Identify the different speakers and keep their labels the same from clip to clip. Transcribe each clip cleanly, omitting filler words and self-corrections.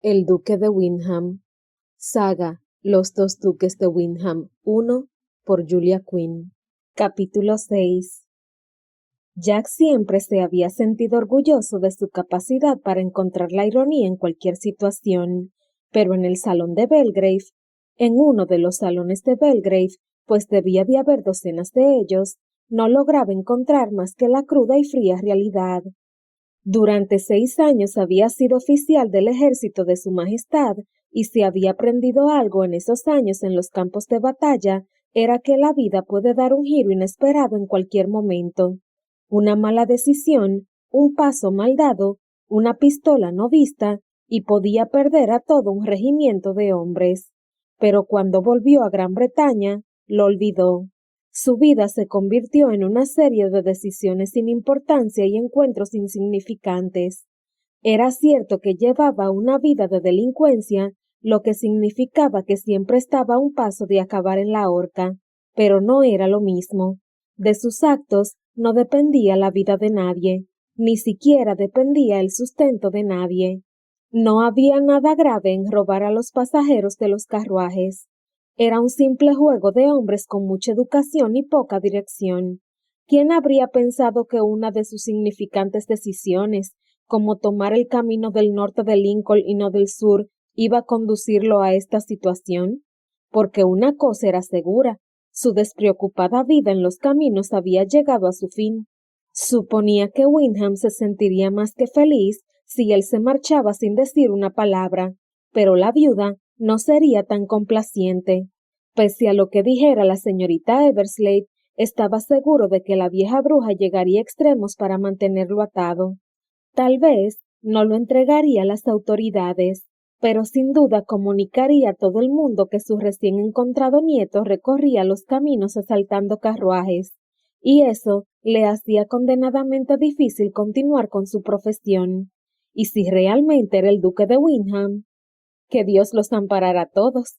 Speaker 1: El duque de Windham. Saga Los dos duques de Windham 1 por Julia Quinn. Capítulo 6. Jack siempre se había sentido orgulloso de su capacidad para encontrar la ironía en cualquier situación, pero en el salón de Belgrave, en uno de los salones de Belgrave, pues debía de haber docenas de ellos, no lograba encontrar más que la cruda y fría realidad. Durante 6 años había sido oficial del ejército de Su Majestad, y si había aprendido algo en esos años en los campos de batalla, era que la vida puede dar un giro inesperado en cualquier momento. Una mala decisión, un paso mal dado, una pistola no vista, y podía perder a todo un regimiento de hombres. Pero cuando volvió a Gran Bretaña, lo olvidó. Su vida se convirtió en una serie de decisiones sin importancia y encuentros insignificantes. Era cierto que llevaba una vida de delincuencia, lo que significaba que siempre estaba a un paso de acabar en la horca, pero no era lo mismo. De sus actos no dependía la vida de nadie, ni siquiera dependía el sustento de nadie. No había nada grave en robar a los pasajeros de los carruajes. Era un simple juego de hombres con mucha educación y poca dirección. ¿Quién habría pensado que una de sus significantes decisiones, como tomar el camino del norte de Lincoln y no del sur, iba a conducirlo a esta situación? Porque una cosa era segura, su despreocupada vida en los caminos había llegado a su fin. Suponía que Windham se sentiría más que feliz si él se marchaba sin decir una palabra, pero la viuda no sería tan complaciente. Pese a lo que dijera la señorita Everslade, estaba seguro de que la vieja bruja llegaría a extremos para mantenerlo atado. Tal vez no lo entregaría a las autoridades, pero sin duda comunicaría a todo el mundo que su recién encontrado nieto recorría los caminos asaltando carruajes, y eso le hacía condenadamente difícil continuar con su profesión. Y si realmente era el duque de Windham, que Dios los amparara a todos.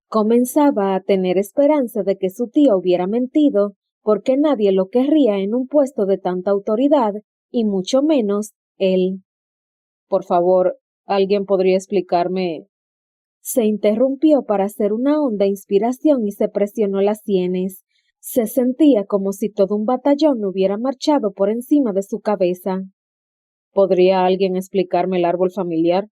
Speaker 1: Comenzaba a tener esperanza de que su tía hubiera mentido, porque nadie lo querría en un puesto de tanta autoridad, y mucho menos él. Por favor, ¿alguien podría explicarme? Se interrumpió para hacer una honda inspiración y se presionó las sienes. Se sentía como si todo un batallón hubiera marchado por encima de su cabeza. ¿Podría alguien explicarme el árbol familiar?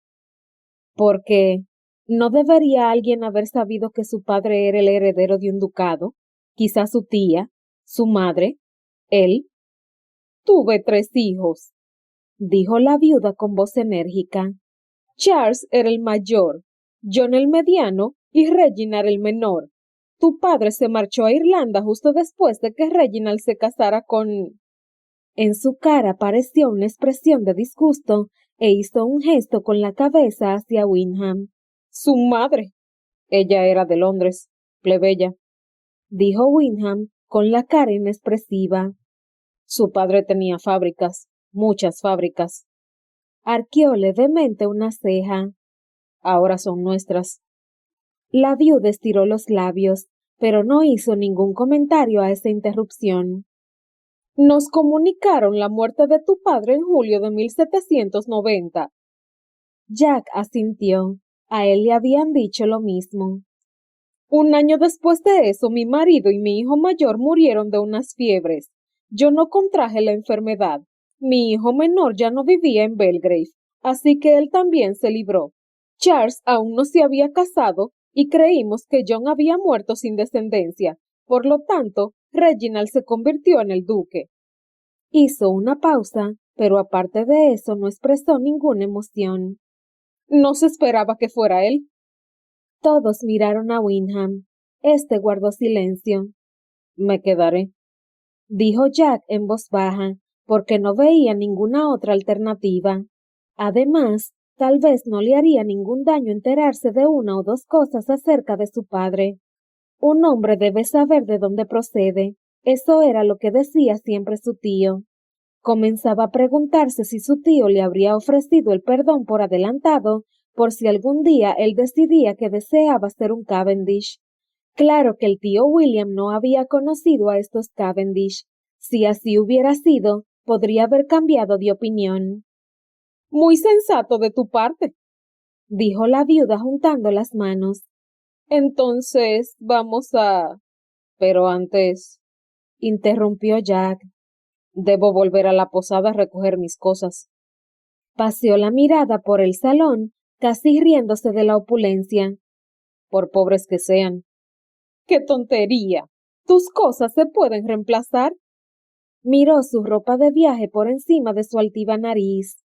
Speaker 1: Porque ¿no debería alguien haber sabido que su padre era el heredero de un ducado? Quizá su tía, su madre, él. Tuve 3 hijos, dijo la viuda con voz enérgica. Charles era el mayor, John el mediano y Reginald el menor. Tu padre se marchó a Irlanda justo después de que Reginald se casara con... En su cara apareció una expresión de disgusto e hizo un gesto con la cabeza hacia Windham. Su madre. Ella era de Londres, plebeya, dijo Windham con la cara inexpresiva. Su padre tenía fábricas, muchas fábricas. Arqueó levemente una ceja. Ahora son nuestras. La viuda estiró los labios, pero no hizo ningún comentario a esa interrupción. Nos comunicaron la muerte de tu padre en julio de 1790. Jack asintió. A él le habían dicho lo mismo. 1 año después de eso, mi marido y mi hijo mayor murieron de unas fiebres. Yo no contraje la enfermedad. Mi hijo menor ya no vivía en Belgrave, así que él también se libró. Charles aún no se había casado y creímos que John había muerto sin descendencia. Por lo tanto, Reginald se convirtió en el duque. Hizo una pausa, pero aparte de eso no expresó ninguna emoción. No se esperaba que fuera él. Todos miraron a Windham. Este guardó silencio. Me quedaré, dijo Jack en voz baja, porque no veía ninguna otra alternativa. Además, tal vez no le haría ningún daño enterarse de una o dos cosas acerca de su padre. Un hombre debe saber de dónde procede. Eso era lo que decía siempre su tío. Comenzaba a preguntarse si su tío le habría ofrecido el perdón por adelantado, por si algún día él decidía que deseaba ser un Cavendish. Claro que el tío William no había conocido a estos Cavendish. Si así hubiera sido, podría haber cambiado de opinión. Muy sensato de tu parte, dijo la viuda juntando las manos. Entonces vamos a... Pero antes, interrumpió Jack, debo volver a la posada a recoger mis cosas. Paseó la mirada por el salón, casi riéndose de la opulencia. Por pobres que sean. ¡Qué tontería! ¿Tus cosas se pueden reemplazar? Miró su ropa de viaje por encima de su altiva nariz.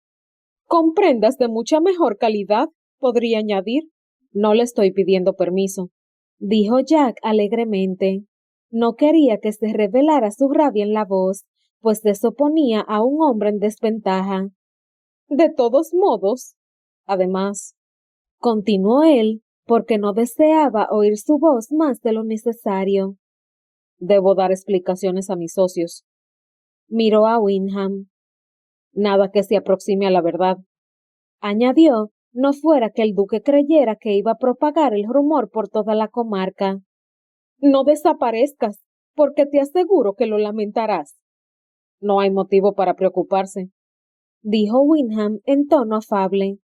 Speaker 1: Con prendas de mucha mejor calidad, podría añadir. No le estoy pidiendo permiso, dijo Jack alegremente. No quería que se revelara su rabia en la voz, pues eso ponía a un hombre en desventaja. De todos modos, además, continuó él, porque no deseaba oír su voz más de lo necesario. Debo dar explicaciones a mis socios. Miró a Windham. Nada que se aproxime a la verdad, añadió, no fuera que el duque creyera que iba a propagar el rumor por toda la comarca. No desaparezcas, porque te aseguro que lo lamentarás. No hay motivo para preocuparse, dijo Windham en tono afable.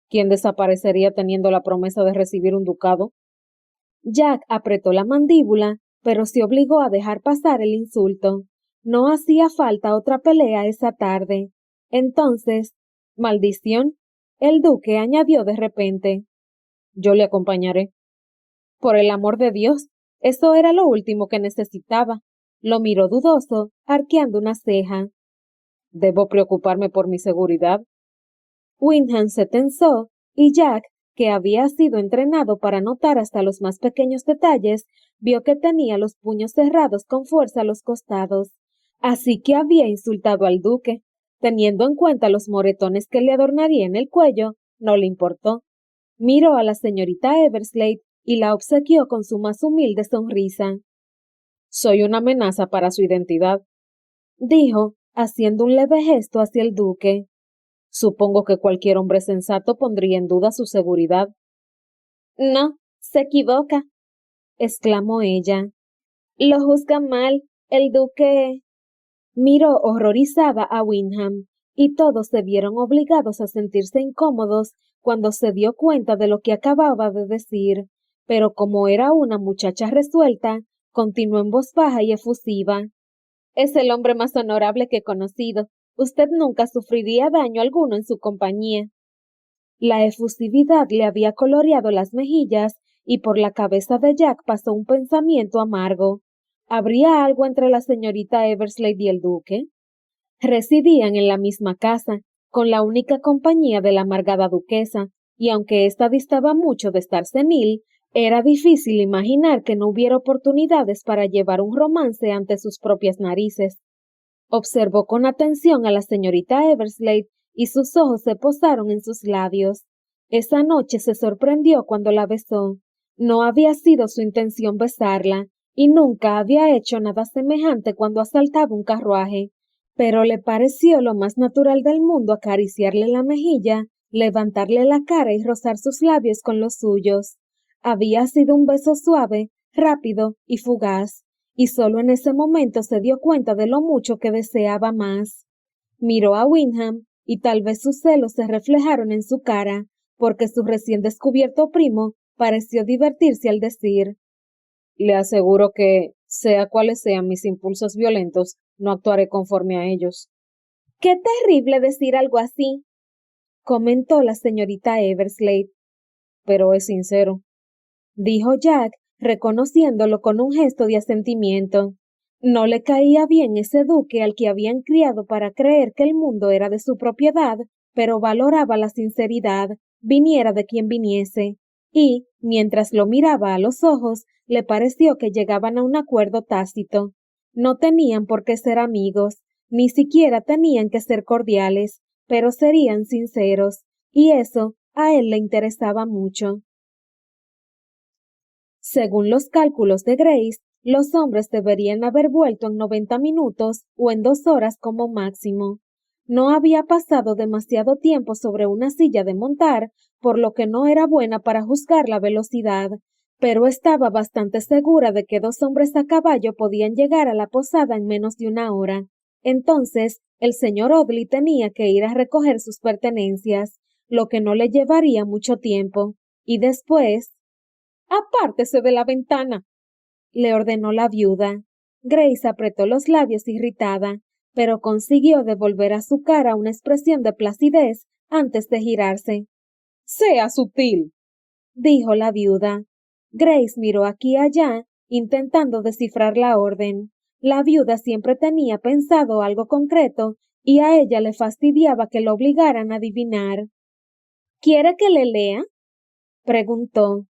Speaker 1: ¿Quién desaparecería teniendo la promesa de recibir un ducado? Jack apretó la mandíbula, pero se obligó a dejar pasar el insulto. No hacía falta otra pelea esa tarde. Entonces, maldición, el duque añadió de repente. Yo le acompañaré. Por el amor de Dios, eso era lo último que necesitaba. Lo miró dudoso, arqueando una ceja. ¿Debo preocuparme por mi seguridad? Windham se tensó, y Jack, que había sido entrenado para notar hasta los más pequeños detalles, vio que tenía los puños cerrados con fuerza a los costados. Así que había insultado al duque. Teniendo en cuenta los moretones que le adornarían el cuello, no le importó. Miró a la señorita Everslade y la obsequió con su más humilde sonrisa. Soy una amenaza para su identidad, dijo, haciendo un leve gesto hacia el duque. Supongo que cualquier hombre sensato pondría en duda su seguridad. No, se equivoca, exclamó ella. Lo juzga mal, el duque. Miró horrorizada a Windham, y todos se vieron obligados a sentirse incómodos cuando se dio cuenta de lo que acababa de decir, pero como era una muchacha resuelta, continuó en voz baja y efusiva. Es el hombre más honorable que he conocido. Usted nunca sufriría daño alguno en su compañía. La efusividad le había coloreado las mejillas y por la cabeza de Jack pasó un pensamiento amargo. ¿Habría algo entre la señorita Everslade y el duque? Residían en la misma casa, con la única compañía de la amargada duquesa, y aunque ésta distaba mucho de estar senil, era difícil imaginar que no hubiera oportunidades para llevar un romance ante sus propias narices. Observó con atención a la señorita Everslade y sus ojos se posaron en sus labios. Esa noche se sorprendió cuando la besó. No había sido su intención besarla, y nunca había hecho nada semejante cuando asaltaba un carruaje, pero le pareció lo más natural del mundo acariciarle la mejilla, levantarle la cara y rozar sus labios con los suyos. Había sido un beso suave, rápido y fugaz, y solo en ese momento se dio cuenta de lo mucho que deseaba más. Miró a Windham, y tal vez sus celos se reflejaron en su cara, porque su recién descubierto primo pareció divertirse al decir: Le aseguro que, sea cuales sean mis impulsos violentos, no actuaré conforme a ellos. ¡Qué terrible decir algo así!, comentó la señorita Everslade. Pero es sincero, dijo Jack, reconociéndolo con un gesto de asentimiento. No le caía bien ese duque al que habían criado para creer que el mundo era de su propiedad, pero valoraba la sinceridad, viniera de quien viniese, y, mientras lo miraba a los ojos, le pareció que llegaban a un acuerdo tácito. No tenían por qué ser amigos, ni siquiera tenían que ser cordiales, pero serían sinceros, y eso a él le interesaba mucho. Según los cálculos de Grace, los hombres deberían haber vuelto en 90 minutos o en 2 horas como máximo. No había pasado demasiado tiempo sobre una silla de montar, por lo que no era buena para juzgar la velocidad, pero estaba bastante segura de que 2 hombres a caballo podían llegar a la posada en menos de 1 hora. Entonces, el señor Audley tenía que ir a recoger sus pertenencias, lo que no le llevaría mucho tiempo, y después, «Apártese de la ventana», le ordenó la viuda. Grace apretó los labios irritada, pero consiguió devolver a su cara una expresión de placidez antes de girarse. «Sea sutil», dijo la viuda. Grace miró aquí y allá, intentando descifrar la orden. La viuda siempre tenía pensado algo concreto y a ella le fastidiaba que lo obligaran a adivinar. «¿Quiere que le lea?», preguntó.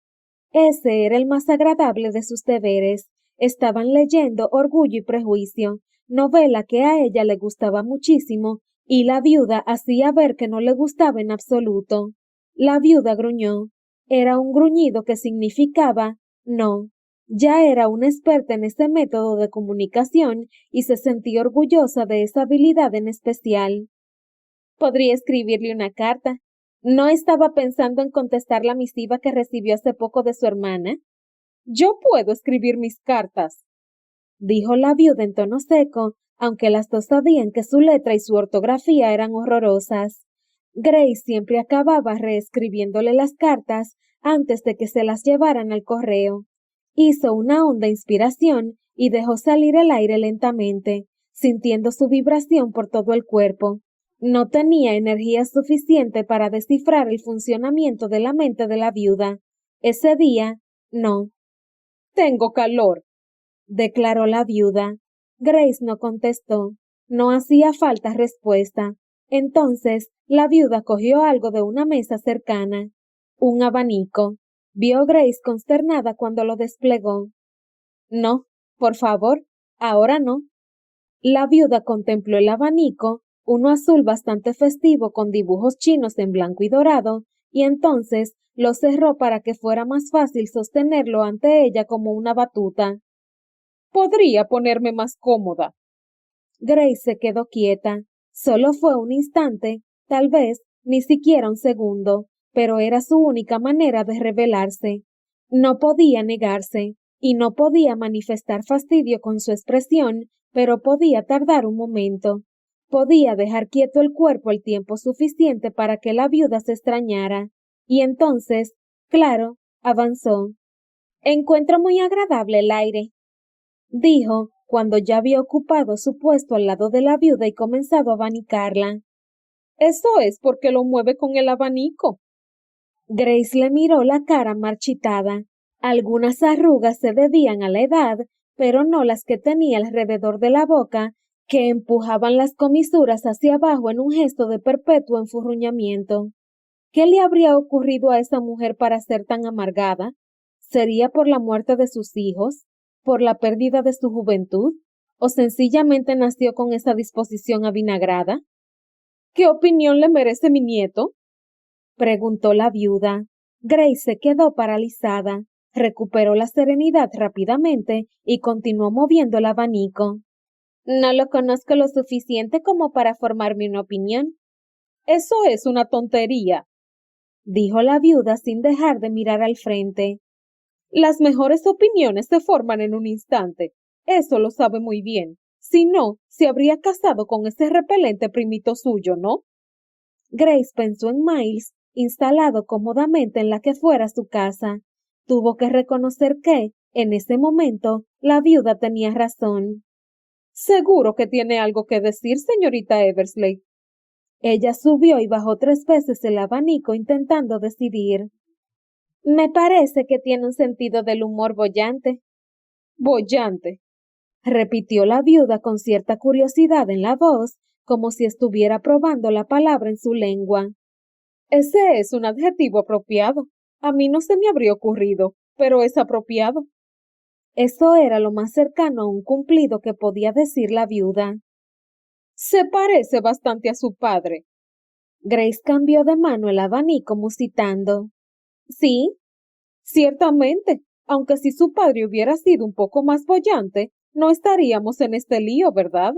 Speaker 1: Ese era el más agradable de sus deberes. Estaban leyendo Orgullo y Prejuicio, novela que a ella le gustaba muchísimo, y la viuda hacía ver que no le gustaba en absoluto. La viuda gruñó. Era un gruñido que significaba no. Ya era una experta en ese método de comunicación y se sentía orgullosa de esa habilidad en especial. Podría escribirle una carta. ¿No estaba pensando en contestar la misiva que recibió hace poco de su hermana? «Yo puedo escribir mis cartas», dijo la viuda en tono seco, aunque las dos sabían que su letra y su ortografía eran horrorosas. Grace siempre acababa reescribiéndole las cartas antes de que se las llevaran al correo. Hizo una honda inspiración y dejó salir el aire lentamente, sintiendo su vibración por todo el cuerpo. No tenía energía suficiente para descifrar el funcionamiento de la mente de la viuda. Ese día, no. «Tengo calor», declaró la viuda. Grace no contestó. No hacía falta respuesta. Entonces, la viuda cogió algo de una mesa cercana. Un abanico. Vio Grace consternada cuando lo desplegó. «No, por favor, ahora no». La viuda contempló el abanico, uno azul bastante festivo con dibujos chinos en blanco y dorado, y entonces lo cerró para que fuera más fácil sostenerlo ante ella como una batuta. «Podría ponerme más cómoda». Grace se quedó quieta. Solo fue un instante, tal vez ni siquiera un segundo, pero era su única manera de rebelarse. No podía negarse, y no podía manifestar fastidio con su expresión, pero podía tardar un momento. Podía dejar quieto el cuerpo el tiempo suficiente para que la viuda se extrañara. Y entonces, claro, avanzó. «Encuentro muy agradable el aire», dijo, cuando ya había ocupado su puesto al lado de la viuda y comenzado a abanicarla. «Eso es porque lo mueve con el abanico». Grace le miró la cara marchitada. Algunas arrugas se debían a la edad, pero no las que tenía alrededor de la boca, que empujaban las comisuras hacia abajo en un gesto de perpetuo enfurruñamiento. ¿Qué le habría ocurrido a esa mujer para ser tan amargada? ¿Sería por la muerte de sus hijos? ¿Por la pérdida de su juventud? ¿O sencillamente nació con esa disposición avinagrada? «¿Qué opinión le merece mi nieto?», preguntó la viuda. Grace se quedó paralizada, recuperó la serenidad rápidamente y continuó moviendo el abanico. «No lo conozco lo suficiente como para formarme una opinión». «Eso es una tontería», dijo la viuda sin dejar de mirar al frente. «Las mejores opiniones se forman en un instante. Eso lo sabe muy bien. Si no, se habría casado con ese repelente primito suyo, ¿no?» Grace pensó en Miles, instalado cómodamente en la que fuera su casa. Tuvo que reconocer que, en ese momento, la viuda tenía razón. «Seguro que tiene algo que decir, señorita Eversley». Ella subió y bajó 3 veces el abanico intentando decidir. «Me parece que tiene un sentido del humor boyante». «Boyante», repitió la viuda con cierta curiosidad en la voz, como si estuviera probando la palabra en su lengua. «Ese es un adjetivo apropiado. A mí no se me habría ocurrido, pero es apropiado». Eso era lo más cercano a un cumplido que podía decir la viuda. «Se parece bastante a su padre». Grace cambió de mano el abanico musitando. «Sí, ciertamente, aunque si su padre hubiera sido un poco más boyante, no estaríamos en este lío, ¿verdad?»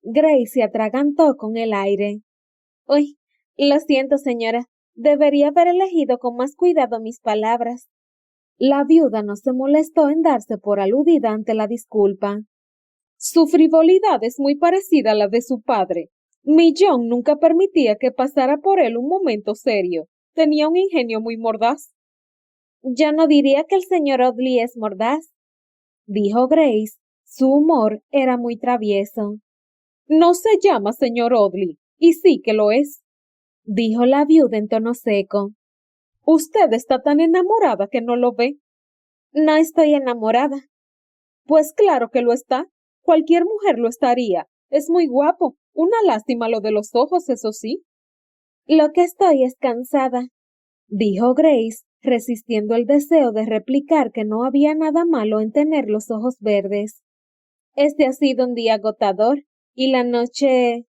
Speaker 1: Grace se atragantó con el aire. «Uy, lo siento, señora. Debería haber elegido con más cuidado mis palabras». La viuda no se molestó en darse por aludida ante la disculpa. «Su frivolidad es muy parecida a la de su padre. Mi John nunca permitía que pasara por él un momento serio. Tenía un ingenio muy mordaz. Yo no diría que el señor Audley es mordaz, dijo Grace. Su humor era muy travieso. No se llama señor Audley, y sí que lo es, dijo la viuda en tono seco. Usted está tan enamorada que no lo ve. No estoy enamorada. Pues claro que lo está. Cualquier mujer lo estaría. Es muy guapo. Una lástima lo de los ojos, eso sí. Lo que estoy es cansada, dijo Grace, resistiendo el deseo de replicar que no había nada malo en tener los ojos verdes. Este ha sido un día agotador, y la noche,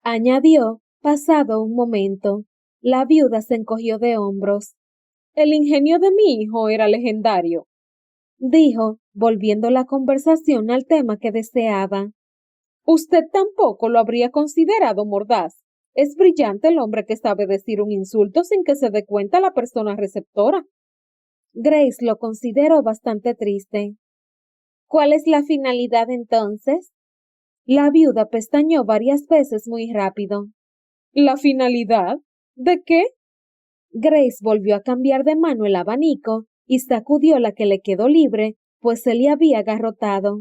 Speaker 1: añadió, pasado un momento. La viuda se encogió de hombros. El ingenio de mi hijo era legendario, dijo, volviendo la conversación al tema que deseaba. Usted tampoco lo habría considerado mordaz. Es brillante el hombre que sabe decir un insulto sin que se dé cuenta la persona receptora. Grace lo consideró bastante triste. ¿Cuál es la finalidad entonces? La viuda pestañeó varias veces muy rápido. ¿La finalidad? ¿De qué? Grace volvió a cambiar de mano el abanico y sacudió la que le quedó libre, pues se le había agarrotado.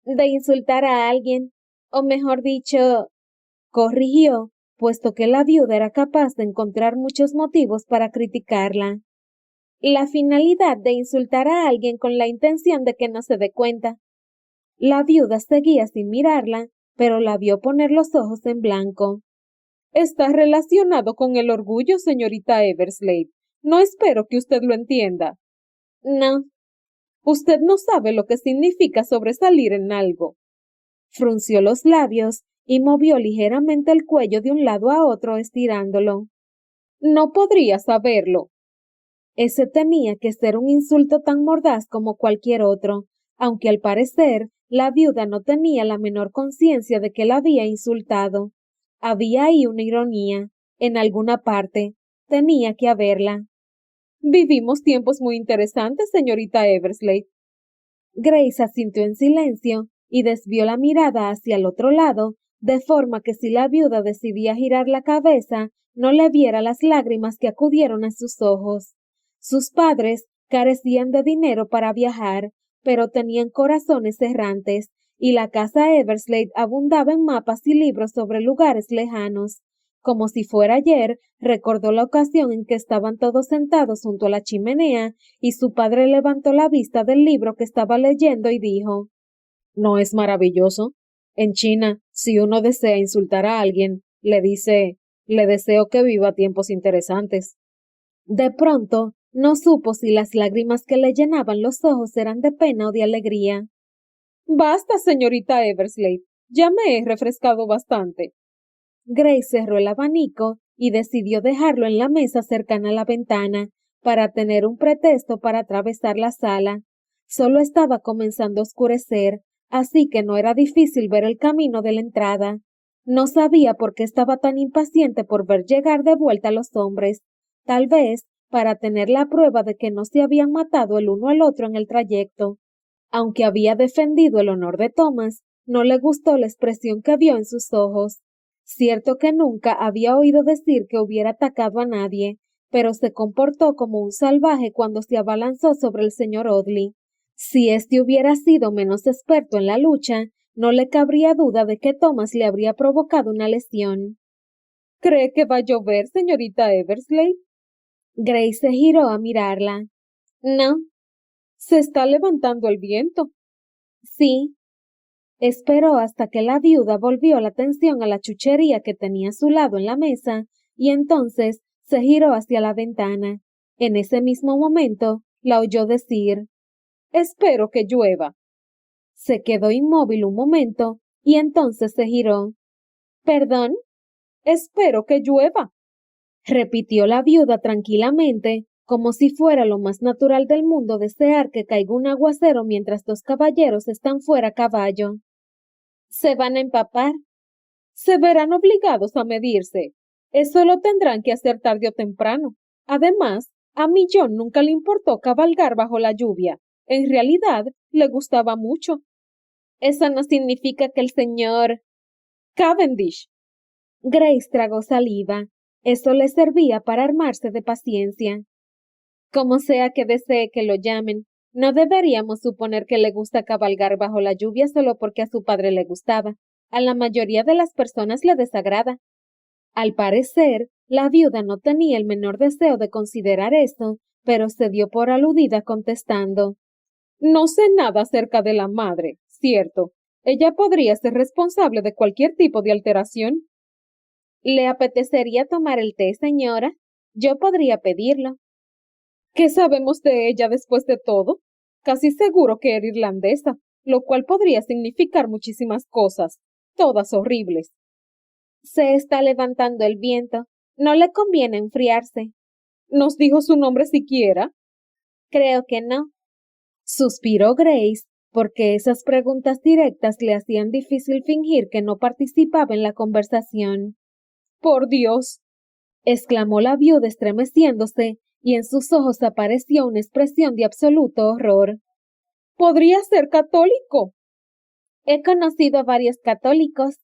Speaker 1: De insultar a alguien, o mejor dicho, corrigió, puesto que la viuda era capaz de encontrar muchos motivos para criticarla. La finalidad de insultar a alguien con la intención de que no se dé cuenta. La viuda seguía sin mirarla, pero la vio poner los ojos en blanco. Está relacionado con el orgullo, señorita Everslade. No espero que usted lo entienda. No. Usted no sabe lo que significa sobresalir en algo. Frunció los labios y movió ligeramente el cuello de un lado a otro estirándolo. No podría saberlo. Ese tenía que ser un insulto tan mordaz como cualquier otro, aunque al parecer la viuda no tenía la menor conciencia de que la había insultado. Había ahí una ironía, en alguna parte, tenía que haberla. Vivimos tiempos muy interesantes, señorita Everslade. Grace asintió en silencio y desvió la mirada hacia el otro lado, de forma que si la viuda decidía girar la cabeza, no le viera las lágrimas que acudieron a sus ojos. Sus padres carecían de dinero para viajar, pero tenían corazones errantes, y la casa Everslade abundaba en mapas y libros sobre lugares lejanos. Como si fuera ayer, recordó la ocasión en que estaban todos sentados junto a la chimenea, y su padre levantó la vista del libro que estaba leyendo y dijo: ¿No es maravilloso? En China, si uno desea insultar a alguien, le dice: le deseo que viva tiempos interesantes. De pronto, no supo si las lágrimas que le llenaban los ojos eran de pena o de alegría. Basta, señorita Everslade. Ya me he refrescado bastante. Grace cerró el abanico y decidió dejarlo en la mesa cercana a la ventana, para tener un pretexto para atravesar la sala. Solo estaba comenzando a oscurecer, así que no era difícil ver el camino de la entrada. No sabía por qué estaba tan impaciente por ver llegar de vuelta a los hombres. Tal vez para tener la prueba de que no se habían matado el uno al otro en el trayecto. Aunque había defendido el honor de Thomas, no le gustó la expresión que vio en sus ojos. Cierto que nunca había oído decir que hubiera atacado a nadie, pero se comportó como un salvaje cuando se abalanzó sobre el señor Audley. Si éste hubiera sido menos experto en la lucha, no le cabría duda de que Thomas le habría provocado una lesión. ¿Cree que va a llover, señorita Everslade? Grace se giró a mirarla. No. Se está levantando el viento. Sí. Esperó hasta que la viuda volvió la atención a la chuchería que tenía a su lado en la mesa, y entonces se giró hacia la ventana. En ese mismo momento la oyó decir: Espero que llueva. Se quedó inmóvil un momento, y entonces se giró. ¿Perdón? Espero que llueva, repitió la viuda tranquilamente, como si fuera lo más natural del mundo desear que caiga un aguacero mientras dos caballeros están fuera a caballo. ¿Se van a empapar? Se verán obligados a medirse. Eso lo tendrán que hacer tarde o temprano. Además, a mi John nunca le importó cabalgar bajo la lluvia. En realidad, le gustaba mucho. Eso no significa que el señor Cavendish. Grace tragó saliva. Eso le servía para armarse de paciencia. Como sea que desee que lo llamen, no deberíamos suponer que le gusta cabalgar bajo la lluvia solo porque a su padre le gustaba. A la mayoría de las personas le desagrada. Al parecer, la viuda no tenía el menor deseo de considerar eso, pero se dio por aludida contestando: No sé nada acerca de la madre, cierto. Ella podría ser responsable de cualquier tipo de alteración. ¿Le apetecería tomar el té, señora? Yo podría pedirlo. ¿Qué sabemos de ella después de todo? Casi seguro que era irlandesa, lo cual podría significar muchísimas cosas, todas horribles. Se está levantando el viento. No le conviene enfriarse. ¿Nos dijo su nombre siquiera? Creo que no. Suspiró Grace, porque esas preguntas directas le hacían difícil fingir que no participaba en la conversación. ¡Por Dios! Exclamó la viuda estremeciéndose, y en sus ojos apareció una expresión de absoluto horror. ¿Podría ser católico? He conocido a varios católicos,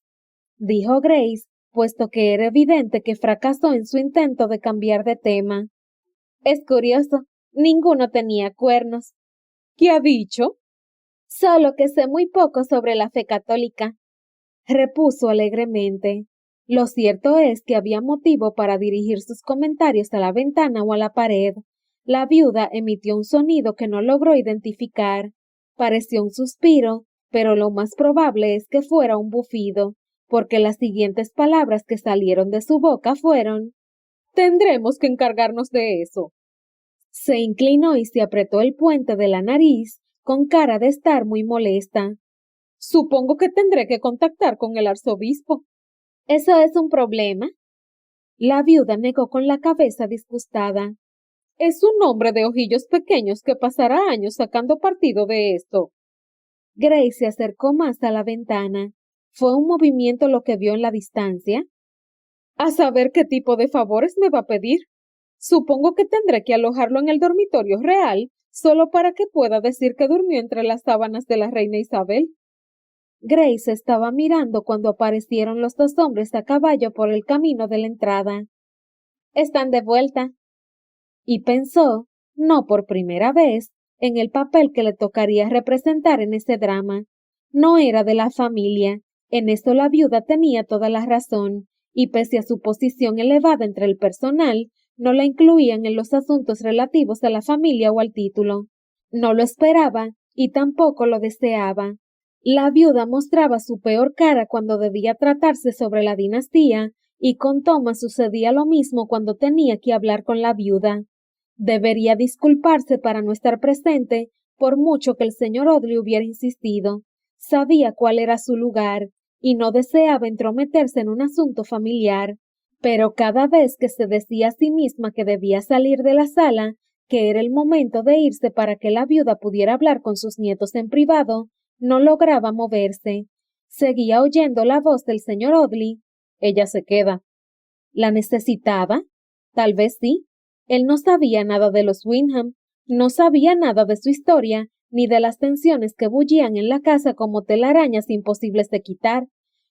Speaker 1: dijo Grace, puesto que era evidente que fracasó en su intento de cambiar de tema. Es curioso, ninguno tenía cuernos. ¿Qué ha dicho? Solo que sé muy poco sobre la fe católica, repuso alegremente. Lo cierto es que había motivo para dirigir sus comentarios a la ventana o a la pared. La viuda emitió un sonido que no logró identificar. Pareció un suspiro, pero lo más probable es que fuera un bufido, porque las siguientes palabras que salieron de su boca fueron: Tendremos que encargarnos de eso. Se inclinó y se apretó el puente de la nariz, con cara de estar muy molesta. Supongo que tendré que contactar con el arzobispo. ¿Eso es un problema? La viuda negó con la cabeza disgustada. Es un hombre de ojillos pequeños que pasará años sacando partido de esto. Grace se acercó más a la ventana. ¿Fue un movimiento lo que vio en la distancia? A saber qué tipo de favores me va a pedir. Supongo que tendré que alojarlo en el dormitorio real, solo para que pueda decir que durmió entre las sábanas de la reina Isabel. Grace estaba mirando cuando aparecieron los dos hombres a caballo por el camino de la entrada. Están de vuelta. Y pensó, no por primera vez, en el papel que le tocaría representar en ese drama. No era de la familia. En esto la viuda tenía toda la razón, y pese a su posición elevada entre el personal, no la incluían en los asuntos relativos a la familia o al título. No lo esperaba y tampoco lo deseaba. La viuda mostraba su peor cara cuando debía tratarse sobre la dinastía, y con Thomas sucedía lo mismo cuando tenía que hablar con la viuda. Debería disculparse para no estar presente, por mucho que el señor Audley hubiera insistido. Sabía cuál era su lugar, y no deseaba entrometerse en un asunto familiar. Pero cada vez que se decía a sí misma que debía salir de la sala, que era el momento de irse para que la viuda pudiera hablar con sus nietos en privado, no lograba moverse. Seguía oyendo la voz del señor Audley. Ella se queda. ¿La necesitaba? Tal vez sí. Él no sabía nada de los Windham, no sabía nada de su historia, ni de las tensiones que bullían en la casa como telarañas imposibles de quitar.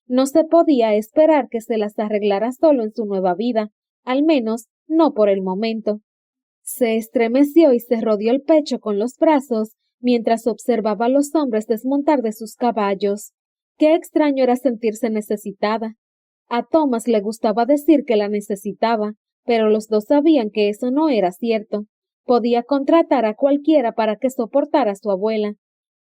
Speaker 1: No se podía esperar que se las arreglara solo en su nueva vida, al menos no por el momento. Se estremeció y se rodeó el pecho con los brazos, mientras observaba a los hombres desmontar de sus caballos. Qué extraño era sentirse necesitada. A Thomas le gustaba decir que la necesitaba, pero los dos sabían que eso no era cierto. Podía contratar a cualquiera para que soportara a su abuela.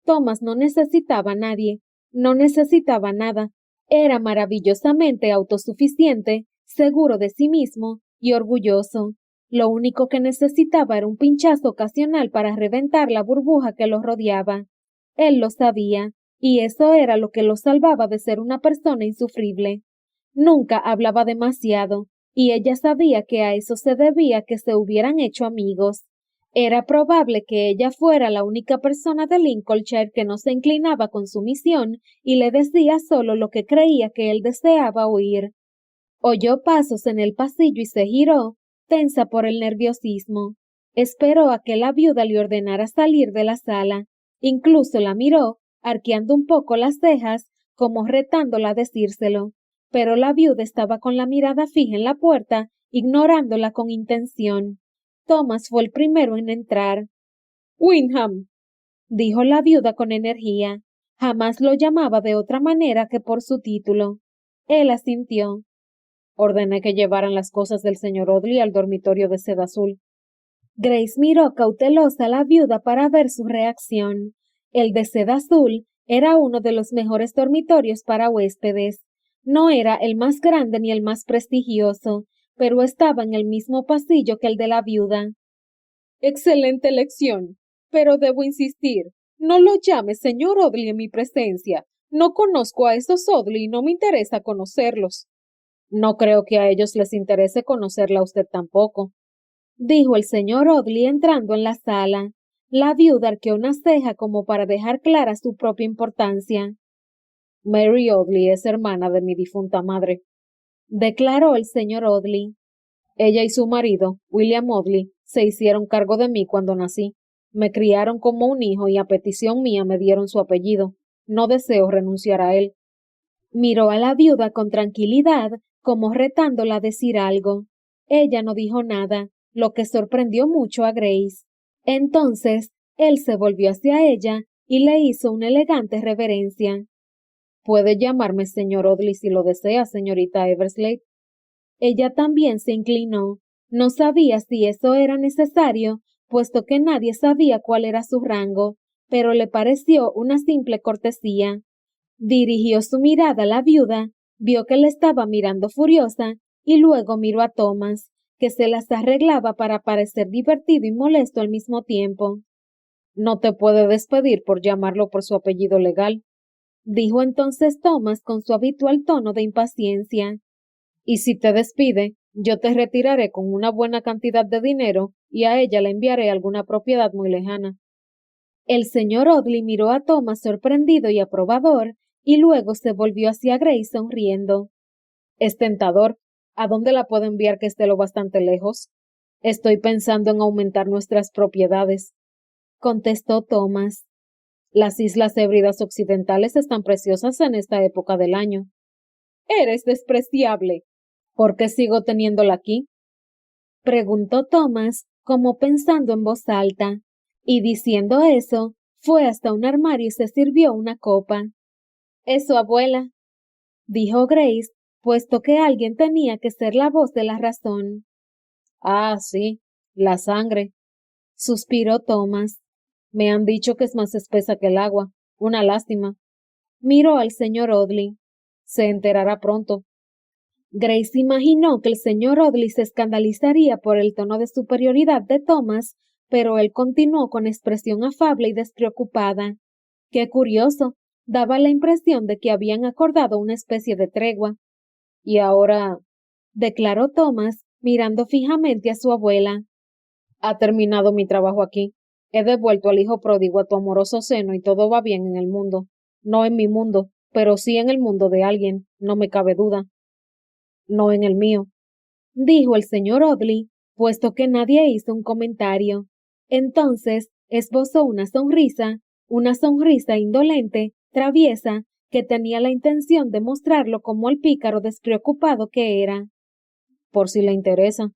Speaker 1: Thomas no necesitaba a nadie, no necesitaba nada. Era maravillosamente autosuficiente, seguro de sí mismo y orgulloso. Lo único que necesitaba era un pinchazo ocasional para reventar la burbuja que lo rodeaba. Él lo sabía, y eso era lo que lo salvaba de ser una persona insufrible. Nunca hablaba demasiado, y ella sabía que a eso se debía que se hubieran hecho amigos. Era probable que ella fuera la única persona de Lincolnshire que no se inclinaba con su misión y le decía solo lo que creía que él deseaba oír. Oyó pasos en el pasillo y se giró, tensa por el nerviosismo. Esperó a que la viuda le ordenara salir de la sala. Incluso la miró, arqueando un poco las cejas, como retándola a decírselo. pero la viuda estaba con la mirada fija en la puerta, ignorándola con intención. Thomas fue el primero en entrar. Windham, dijo la viuda con energía. Jamás lo llamaba de otra manera que por su título. Él asintió. Ordené que llevaran las cosas del señor Audley al dormitorio de seda azul. Grace miró cautelosa a la viuda para ver su reacción. El de seda azul era uno de los mejores dormitorios para huéspedes. No era el más grande ni el más prestigioso, pero estaba en el mismo pasillo que el de la viuda. Excelente elección, pero debo insistir, no lo llame señor Audley en mi presencia. No conozco a esos Audley y no me interesa conocerlos. No creo que a ellos les interese conocerla a usted tampoco, dijo el señor Audley entrando en la sala. La viuda arqueó una ceja como para dejar clara su propia importancia. Mary Audley es hermana de mi difunta madre, declaró el señor Audley. Ella y su marido, William Audley, se hicieron cargo de mí cuando nací. Me criaron como un hijo y a petición mía me dieron su apellido. No deseo renunciar a él. Miró a la viuda con tranquilidad, como retándola a decir algo. Ella no dijo nada, lo que sorprendió mucho a Grace. Entonces, él se volvió hacia ella y le hizo una elegante reverencia. Puede llamarme señor Audley si lo desea, señorita Everslade. Ella también se inclinó. No sabía si eso era necesario, puesto que nadie sabía cuál era su rango, pero le pareció una simple cortesía. Dirigió su mirada a la viuda, vio que le estaba mirando furiosa, y luego miró a Thomas, que se las arreglaba para parecer divertido y molesto al mismo tiempo. No te puede despedir por llamarlo por su apellido legal, dijo entonces Thomas con su habitual tono de impaciencia. Y si te despide, yo te retiraré con una buena cantidad de dinero y a ella le enviaré alguna propiedad muy lejana. El señor Audley miró a Thomas sorprendido y aprobador, y luego se volvió hacia Grace sonriendo. Es tentador. ¿A dónde la puedo enviar que esté lo bastante lejos? Estoy pensando en aumentar nuestras propiedades, contestó Thomas. Las Islas Hébridas Occidentales están preciosas en esta época del año. Eres despreciable. ¿Por qué sigo teniéndola aquí? Preguntó Thomas, como pensando en voz alta, y diciendo eso, fue hasta un armario y se sirvió una copa. Eso, abuela, dijo Grace, puesto que alguien tenía que ser la voz de la razón. Ah, sí, la sangre, suspiró Thomas. Me han dicho que es más espesa que el agua. Una lástima. Miró al señor Audley. Se enterará pronto. Grace imaginó que el señor Audley se escandalizaría por el tono de superioridad de Thomas, pero él continuó con expresión afable y despreocupada. Qué curioso, daba la impresión de que habían acordado una especie de tregua. Y ahora, declaró Thomas, mirando fijamente a su abuela. Ha terminado mi trabajo aquí. He devuelto al hijo pródigo a tu amoroso seno y todo va bien en el mundo. No en mi mundo, pero sí en el mundo de alguien, no me cabe duda. No en el mío, dijo el señor Audley, puesto que nadie hizo un comentario. Entonces esbozó una sonrisa indolente, traviesa, que tenía la intención de mostrarlo como el pícaro despreocupado que era. Por si le interesa.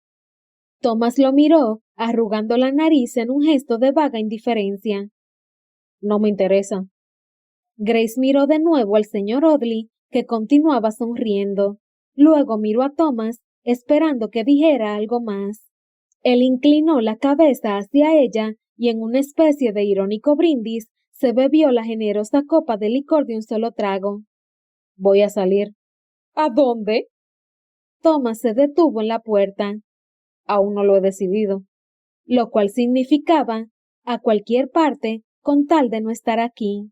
Speaker 1: Thomas lo miró, arrugando la nariz en un gesto de vaga indiferencia. No me interesa. Grace miró de nuevo al señor Audley, que continuaba sonriendo. Luego miró a Thomas, esperando que dijera algo más. Él inclinó la cabeza hacia ella y en una especie de irónico brindis se bebió la generosa copa de licor de un solo trago. Voy a salir. ¿A dónde? Thomas se detuvo en la puerta. Aún no lo he decidido. Lo cual significaba a cualquier parte con tal de no estar aquí.